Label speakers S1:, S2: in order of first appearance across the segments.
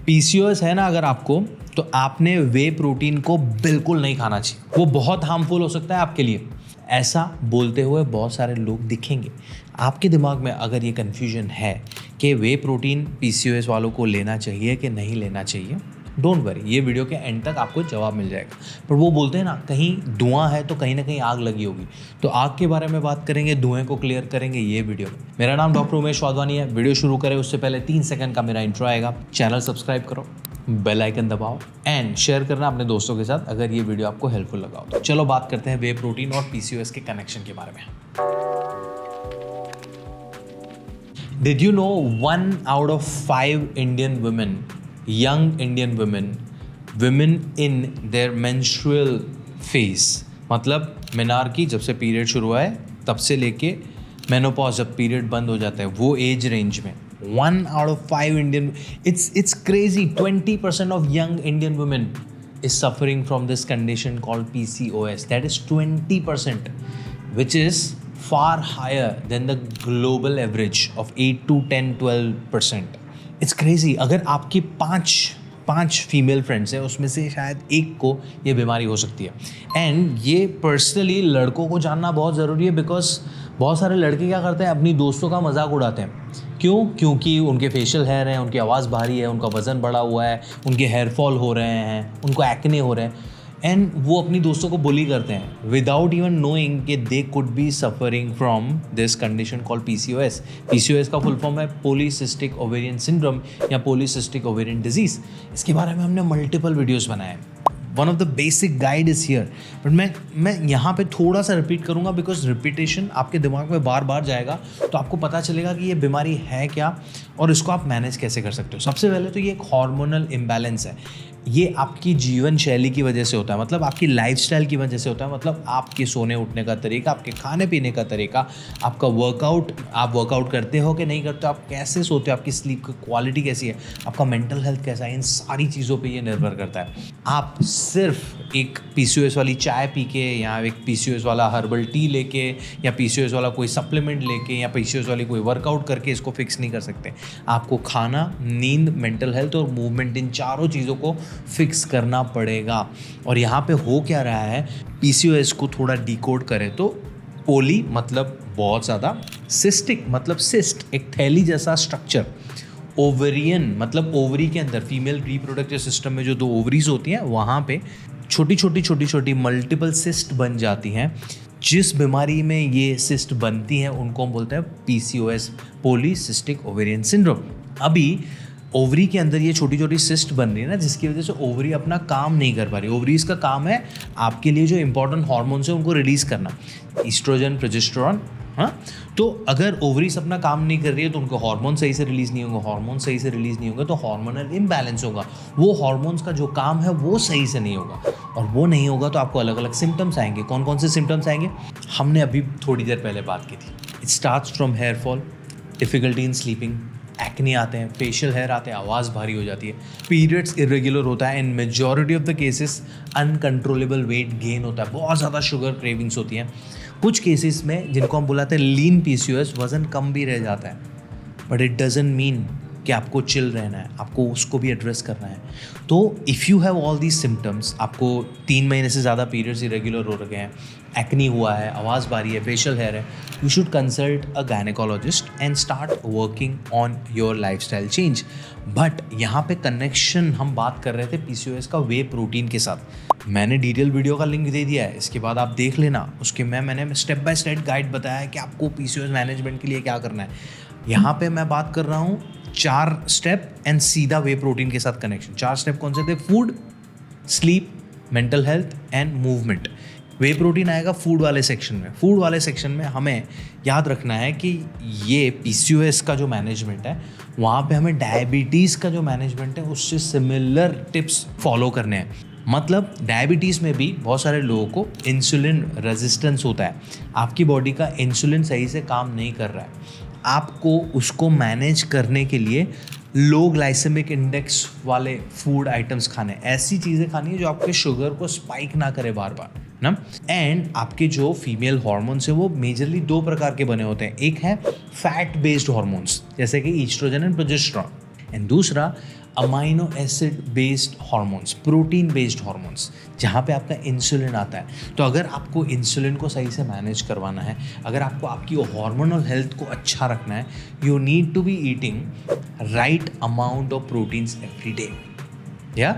S1: PCOS है ना अगर आपको, तो आपने वे प्रोटीन को बिल्कुल नहीं खाना चाहिए, वो बहुत हार्मफुल हो सकता है आपके लिए। ऐसा बोलते हुए बहुत सारे लोग दिखेंगे। आपके दिमाग में अगर ये कन्फ्यूजन है कि वे प्रोटीन पीसीओएस वालों को लेना चाहिए कि नहीं लेना चाहिए, डोंट वरी, ये वीडियो के एंड तक आपको जवाब मिल जाएगा। पर वो बोलते हैं ना, कहीं धुआं है तो कहीं ना कहीं आग लगी होगी, तो आग के बारे में बात करेंगे, धुएं को क्लियर करेंगे ये वीडियो में। मेरा नाम डॉक्टर उमेश वाधवानी है। वीडियो शुरू करें उससे पहले 3 सेकंड का मेरा इंट्रो आएगा। चैनल सब्सक्राइब करो, बेल आइकन दबाओ एंड शेयर करना अपने दोस्तों के साथ अगर ये वीडियो आपको हेल्पफुल लगा हो। तो चलो बात करते हैं वे प्रोटीन और पीसीओएस के कनेक्शन के बारे में। Did you know 1 out of 5 Indian women, young Indian women in their menstrual phase, मतलब मेनार्की जब से पीरियड शुरू हुआ है तब से लेके मेनोपॉज जब पीरियड बंद हो जाता है वो एज रेंज में 1 out of 5 Indian, it's crazy, 20% of young Indian women is suffering from this condition called PCOS. That is 20%, which is far higher than the global average of 8 to 10, 12%. It's crazy. अगर आपकी पांच female friends हैं उसमें से शायद एक को ये बीमारी हो सकती है। एंड ये पर्सनली लड़कों को जानना बहुत ज़रूरी है, बिकॉज बहुत सारे लड़के क्या करते हैं, अपनी दोस्तों का मजाक उड़ाते हैं। क्यों? क्योंकि उनके फेशियल हेयर हैं, उनकी आवाज़ भारी है, उनका वज़न बढ़ा हुआ है, उनके हेयर फॉल हो रहे हैं, उनको एक्ने हो रहे हैं, एंड वो अपनी दोस्तों को बुली करते हैं विदाउट इवन नोइंग कि they could be suffering from this condition called PCOS. PCOS का फुल फॉर्म है पॉलीसिस्टिक ओवेरियन सिंड्रोम या पॉलीसिस्टिक ओवेरियन डिजीज। इसके बारे में हमने मल्टीपल वीडियोस बनाए हैं। One of the basic guide is here, but मैं यहाँ पे थोड़ा सा रिपीट करूँगा, बिकॉज रिपीटेशन आपके दिमाग में बार बार जाएगा तो आपको पता चलेगा कि ये बीमारी है क्या और इसको आप मैनेज कैसे कर सकते हो। सबसे पहले तो ये एक हार्मोनल इम्बैलेंस है। ये आपकी जीवन शैली की वजह से होता है, मतलब आपकी लाइफस्टाइल की वजह से होता है, मतलब आपके सोने उठने का तरीका, आपके खाने पीने का तरीका, आपका वर्कआउट, आप वर्कआउट करते हो कि नहीं करते हो, आप कैसे सोते हो, आपकी स्लीप की क्वालिटी कैसी है, आपका मेंटल हेल्थ कैसा है, इन सारी चीज़ों पे ये निर्भर करता है। आप सिर्फ एक पीसीओएस वाली चाय पी के या एक पीसीओएस वाला हर्बल टी लेके या पीसीओएस वाला कोई सप्लीमेंट लेके या पीसीओएस वाली कोई वर्कआउट करके इसको फिक्स नहीं कर सकते। आपको खाना, नींद, मेंटल हेल्थ और मूवमेंट, इन चारों चीज़ों को फिक्स करना पड़ेगा। और यहाँ पे हो क्या रहा है, पीसीओएस को थोड़ा डिकोड करें तो पोली मतलब बहुत ज़्यादा, सिस्टिक मतलब सिस्ट, एक थैली जैसा स्ट्रक्चर, ओवेरियन मतलब ओवरी के अंदर फीमेल रिप्रोडक्टिव सिस्टम में जो 2 ओवरीज होती हैं वहाँ पे छोटी छोटी मल्टीपल सिस्ट बन जाती हैं। जिस बीमारी में ये सिस्ट बनती हैं उनको हम बोलते हैं पीसीओएस, पॉलीसिस्टिक ओवेरियन सिंड्रोम। अभी ओवरी के अंदर ये छोटी छोटी सिस्ट बन रही है ना, जिसकी वजह से ओवरी अपना काम नहीं कर पा रही। ओवरीज का काम है आपके लिए जो इंपॉर्टेंट हार्मोन्स है उनको रिलीज़ करना, ईस्ट्रोजन, प्रोजेस्टेरॉन। हाँ, तो अगर ओवरीज अपना काम नहीं कर रही है तो उनको हार्मोन सही से रिलीज़ नहीं होंगे, हार्मोन सही से रिलीज़ नहीं होंगे तो हार्मोनल इम्बैलेंस होगा, वो हार्मोन्स का जो काम है वो सही से नहीं होगा, और वो नहीं होगा तो आपको अलग अलग सिम्टम्स आएंगे। कौन कौन से सिम्टम्स आएंगे हमने अभी थोड़ी देर पहले बात की थी। It starts from here fall, difficulty in sleeping, acne आते हैं, फेशियल हेयर आते हैं, आवाज़ भारी हो जाती है, पीरियड्स इरेगुलर होता है, इन majority of the cases uncontrollable weight gain होता है, बहुत ज़्यादा शुगर क्रेविंग्स होती हैं। कुछ केसेस में जिनको हम बुलाते हैं लीन पीसीओएस, वज़न कम भी रह जाता है, बट इट डजंट मीन कि आपको चिल रहना है, आपको उसको भी एड्रेस करना है। तो if you have all these symptoms, आपको 3 महीने से ज़्यादा पीरियड्स इरेगुलर हो रखे हैं, एक्नी हुआ है, आवाज़ भारी है, फेशियल हेयर है, you should consult a gynaecologist and start working on your lifestyle change. But यहाँ पे कनेक्शन हम बात कर रहे थे पीसीओएस का वे प्रोटीन के साथ। मैंने डिटेल वीडियो का लिंक दे दिया है, इसके बाद आप देख लेना। उसके मैंने स्टेप बाय स्टेप गाइड बताया है कि आपको पीसीओएस मैनेजमेंट के लिए क्या करना है। यहाँ पे मैं बात कर रहा हूँ 4 स्टेप एंड सीधा वे प्रोटीन के साथ कनेक्शन। 4 स्टेप कौन से थे? Food, sleep, mental health and movement. Way protein आएगा फूड वाले सेक्शन में। फूड वाले सेक्शन में हमें याद रखना है कि ये पीसीओएस का जो मैनेजमेंट है वहाँ पे हमें डायबिटीज़ का जो मैनेजमेंट है उससे सिमिलर टिप्स फॉलो करने हैं। मतलब डायबिटीज़ में भी बहुत सारे लोगों को इंसुलिन रेजिस्टेंस होता है, आपकी बॉडी का इंसुलिन सही से काम नहीं कर रहा है। आपको उसको मैनेज करने के लिए लो ग्लाइसेमिक इंडेक्स वाले फूड आइटम्स खाने, ऐसी चीज़ें खानी है जो आपके शुगर को स्पाइक ना करे बार बार ना। एंड आपके जो फीमेल हार्मोन्स है वो मेजरली 2 प्रकार के बने होते हैं। एक है फैट बेस्ड हार्मोन्स जैसे कि ईस्ट्रोजन एंड प्रोजेस्टेरॉन, एंड दूसरा amino acid based hormones, protein based hormones, जहाँ पे आपका इंसुलिन आता है। तो अगर आपको इंसुलिन को सही से मैनेज करवाना है, अगर आपको आपकी हार्मोनल हेल्थ को अच्छा रखना है, you need to be eating right amount of proteins every day. या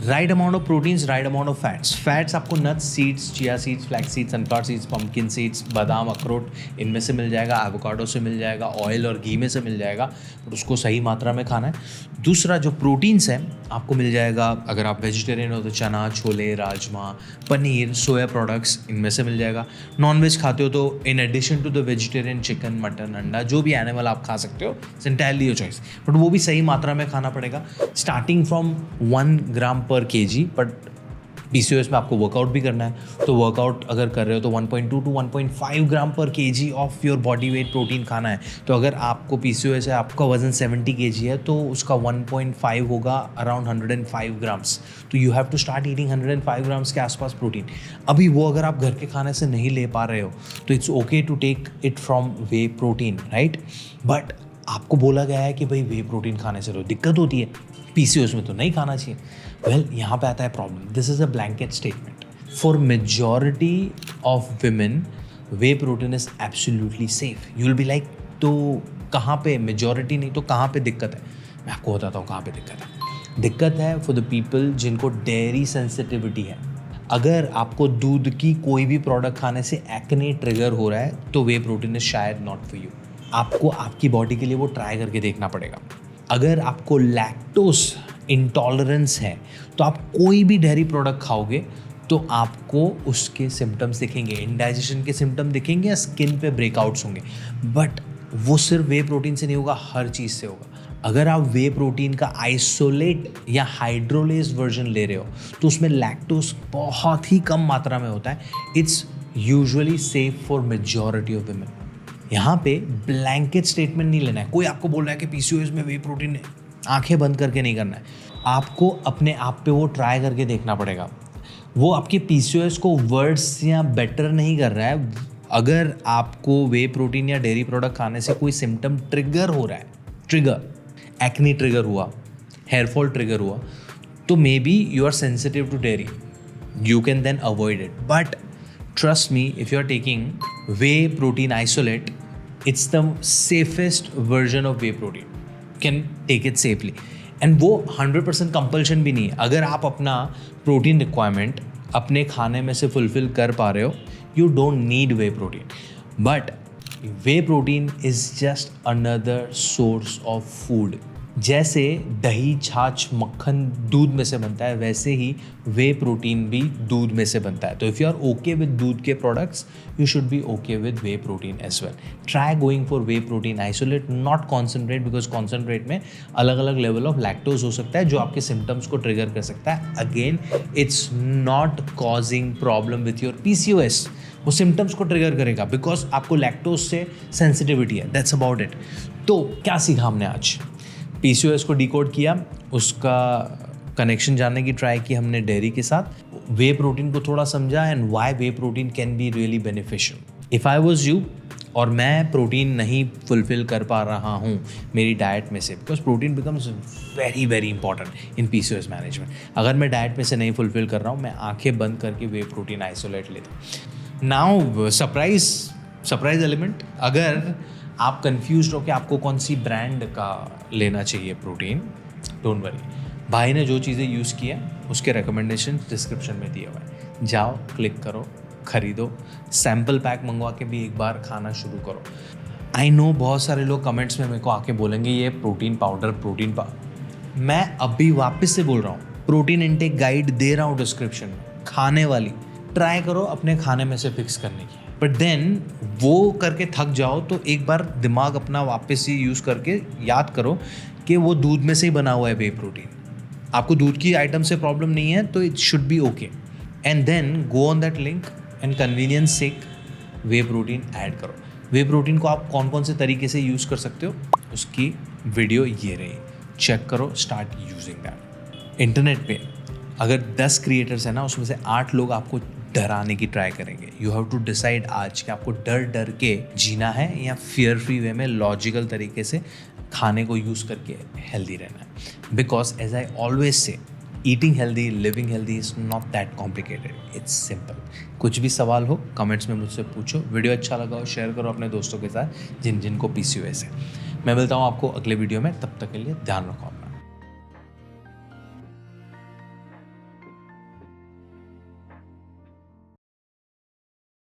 S1: right amount of proteins, right amount of fats. Fats आपको nuts, seeds, chia seeds, flax seeds, sunflower seeds, pumpkin seeds, बादाम, अखरोट, इनमें से मिल जाएगा, एवोकाडो से मिल जाएगा, ऑयल और घी में से मिल जाएगा, और उसको सही मात्रा में खाना है। दूसरा जो प्रोटीन्स है आपको मिल जाएगा, अगर आप वेजिटेरियन हो तो चना, छोले, राजमा, पनीर, सोया प्रोडक्ट्स, इनमें से मिल जाएगा। नॉन वेज खाते हो तो in addition to the vegetarian, chicken, mutton, अंडा, जो भी एनिमल आप खा सकते हो, it's entirely your choice, but वो भी सही मात्रा में खाना पड़ेगा, स्टार्टिंग फ्रॉम 1 ग्राम पर केजी। बट PCOS में आपको वर्कआउट भी करना है, तो वर्कआउट अगर कर रहे हो तो 1.2 to 1.5 ग्राम पर KG of your body weight protein खाना है। तो अगर आपको PCOS है, आपका वजन 70 kg है, तो उसका 1.5 होगा अराउंड 105 ग्राम्स। तो you have to start eating 105 grams के आसपास प्रोटीन। अभी वो अगर आप घर के खाने से नहीं ले पा रहे हो तो it's okay to take it from whey protein, right. But आपको बोला गया है कि भाई वे प्रोटीन खाने से तो दिक्कत होती है, PCOS में तो नहीं खाना चाहिए। वेल, यहाँ पे आता है problem. This is a blanket statement for majority of women. Way protein is absolutely safe. You will be like, तो कहाँ पे मेजॉरिटी नहीं तो कहाँ पे दिक्कत है? मैं आपको बताता हूँ कहाँ पे दिक्कत है। दिक्कत है फॉर द पीपल जिनको डेयरी सेंसिटिविटी है। अगर आपको दूध की कोई भी प्रोडक्ट खाने से एक्ने ट्रिगर हो रहा है तो वे प्रोटीन इज शायद नॉट फॉर यू। आपको आपकी बॉडी के लिए वो ट्राई करके देखना पड़ेगा। अगर आपको लैक्टोस इंटॉलरेंस है तो आप कोई भी डेयरी प्रोडक्ट खाओगे तो आपको उसके सिम्टम्स दिखेंगे, इंडाइजेशन के सिम्टम दिखेंगे या स्किन पे ब्रेकआउट्स होंगे। बट वो सिर्फ वे प्रोटीन से नहीं होगा, हर चीज़ से होगा। अगर आप वे प्रोटीन का आइसोलेट या हाइड्रोलेज वर्जन ले रहे हो तो उसमें लैक्टोस बहुत ही कम मात्रा में होता है। It's usually safe for majority of women. यहाँ पे ब्लैंकेट स्टेटमेंट नहीं लेना है। कोई आपको बोल रहा है कि PCOS में वे प्रोटीन है, आंखें बंद करके नहीं करना है। आपको अपने आप पे वो ट्राई करके देखना पड़ेगा। वो आपके PCOS को वर्ड्स या बेटर नहीं कर रहा है। अगर आपको वे प्रोटीन या डेयरी प्रोडक्ट खाने से कोई सिम्टम ट्रिगर हो रहा है, ट्रिगर एक्ने ट्रिगर हुआ, हेयरफॉल ट्रिगर हुआ, तो may be you are sensitive to dairy, you can then avoid it. But trust me, if you're taking whey protein isolate, it's the safest version of whey protein. You can take it safely. And वो 100% compulsion भी नहीं है। अगर आप अपना protein requirement अपने खाने में से फुलफिल कर पा रहे हो, you don't need whey protein. But whey protein is just another source of food. जैसे दही, छाछ, मक्खन दूध में से बनता है, वैसे ही वे प्रोटीन भी दूध में से बनता है। तो if you are okay with दूध के products, you should be okay with whey protein as well. Try going for whey protein isolate, not concentrate, because concentrate में अलग अलग लेवल ऑफ लैक्टोज हो सकता है जो आपके सिम्टम्स को ट्रिगर कर सकता है। Again, it's not causing problem with your PCOS। वो सिम्टम्स को ट्रिगर करेगा बिकॉज आपको लैक्टोज से सेंसिटिविटी है। That's about it. तो क्या सीखा हमने आज? PCOS को डिकोड किया, उसका कनेक्शन जानने की ट्राई की हमने डेयरी के साथ, वे प्रोटीन को थोड़ा समझा and why way protein can be really beneficial. If I was you और मैं प्रोटीन नहीं फुलफिल कर पा रहा हूँ मेरी डाइट में से, because protein becomes very very important in PCOS management. अगर मैं डाइट में से नहीं फुलफिल कर रहा हूँ, मैं आंखें बंद करके वे प्रोटीन आइसोलेट लेता हूँ। नाउ सरप्राइज एलिमेंट, अगर आप कंफ्यूज हो कि आपको कौन सी ब्रांड का लेना चाहिए प्रोटीन, डोंट वरी, भाई ने जो चीज़ें यूज़ की हैं उसके रिकमेंडेशन डिस्क्रिप्शन में दिए हुए हैं। जाओ, क्लिक करो, ख़रीदो, सैम्पल पैक मंगवा के भी एक बार खाना शुरू करो। आई नो बहुत सारे लोग कमेंट्स में मेरे को आके बोलेंगे ये प्रोटीन पाउडर। मैं अभी वापस से बोल रहा हूँ, प्रोटीन इनटेक गाइड दे रहा हूँ डिस्क्रिप्शन में, खाने वाली, ट्राई करो अपने खाने में से फिक्स करने की। बट देन वो करके थक जाओ तो एक बार दिमाग अपना वापस से यूज़ करके याद करो कि वो दूध में से ही बना हुआ है वे प्रोटीन। आपको दूध की आइटम से प्रॉब्लम नहीं है तो it should be okay. And then go on that link and convenience sake whey protein add करो। वे प्रोटीन को आप कौन कौन से तरीके से यूज़ कर सकते हो, उसकी वीडियो ये रही, चेक करो, स्टार्ट यूजिंग दैट। इंटरनेट पे अगर 10 क्रिएटर्स हैं ना, उसमें से 8 लोग आपको डराने की ट्राई करेंगे। यू हैव टू डिसाइड आज कि आपको डर डर के जीना है या फियर फ्री वे में लॉजिकल तरीके से खाने को यूज़ करके हेल्दी रहना है। Because as I always say, eating healthy, living healthy is not that complicated, it's simple. कुछ भी सवाल हो कमेंट्स में मुझसे पूछो, वीडियो अच्छा लगा हो शेयर करो अपने दोस्तों के साथ जिनको PCOS है। मैं मिलता हूँ आपको अगले वीडियो में, तब तक के लिए ध्यान रखो।